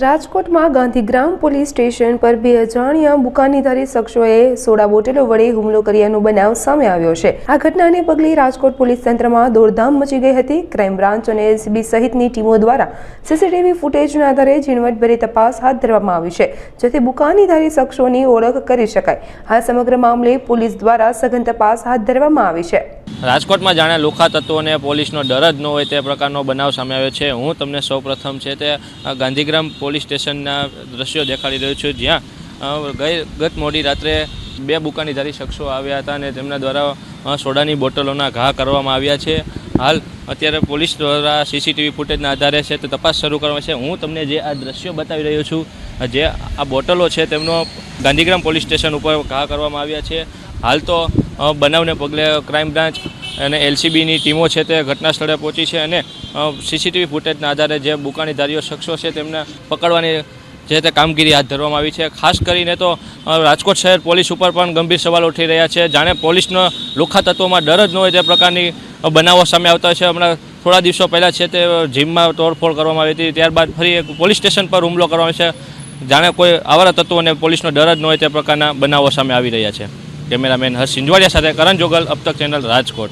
રાજકોટમાં Gandhigram police station પર બે અજાણ્યા બુકાનીધારી શખ્સોએ સોડા બોટલો વડે હુમલો કર્યાનો બનાવ સામે આવ્યો છે। આ ઘટનાને પગલે રાજકોટ પોલીસ તંત્રમાં દોડધામ મચી ગઈ હતી। ક્રાઇમ બ્રાન્ચ અને એલસીબી સહિતની ટીમો દ્વારા સીસીટીવી ફૂટેજના આધારે ઝીણવટભરી તપાસ હાથ ધરવામાં આવી છે, જેથી બુકાનીધારી શખ્સોની ઓળખ કરી શકાય। આ સમગ્ર મામલે પોલીસ દ્વારા સઘન તપાસ હાથ ધરવામાં આવી છે। રાજકોટમાં જાણે લુખા તત્વોને પોલીસનો ડર જ ન હોય તે પ્રકારનો બનાવ સામે આવ્યો છે। હું તમને સૌપ્રથમ છે તે ગાંધીગ્રામ પોલીસ સ્ટેશનના દ્રશ્યો દેખાડી રહ્યો છું, જ્યાં ગત મોડી રાત્રે બે બુકાનીધારી શખ્સો આવ્યા હતા અને તેમના દ્વારા સોડાની બોટલોના ઘા કરવામાં આવ્યા છે। હાલ અત્યારે પોલીસ દ્વારા સીસીટીવી ફૂટેજના આધારે છે તે તપાસ શરૂ કરવામાં છે। હું તમને જે આ દ્રશ્યો બતાવી રહ્યો છું, જે આ બોટલો છે તેમનો ગાંધીગ્રામ પોલીસ સ્ટેશન ઉપર ઘા કરવામાં આવ્યા છે। હાલ તો બનાવને પગલે ક્રાઇમ બ્રાન્ચ અને એલસીબીની ટીમો છે તે ઘટના સ્થળે પહોંચી છે અને સીસીટીવી ફૂટેજના આધારે જે બુકાનીધારીઓ શખ્સો છે તેમને પકડવાની જે તે કામગીરી હાથ ધરવામાં આવી છે। ખાસ કરીને તો રાજકોટ શહેર પોલીસ ઉપર પણ ગંભીર સવાલ ઉઠી રહ્યા છે, જાણે પોલીસનો લુખા તત્વોમાં ડર જ ન હોય તે પ્રકારની બનાવો સામે આવતા છે। હમણાં થોડા દિવસો પહેલાં છે તે જીમમાં તોડફોડ કરવામાં આવી હતી, ત્યારબાદ ફરી એક પોલીસ સ્ટેશન પર હુમલો કરવામાં છે, જાણે કોઈ આવારા તત્વોને પોલીસનો ડર જ ન હોય તે પ્રકારના બનાવો સામે આવી રહ્યા છે। કેમેરામેન હર્ષ સિંજવાડિયા સાથે કરણ જોગલ, અબ તક ચેનલ, રાજકોટ।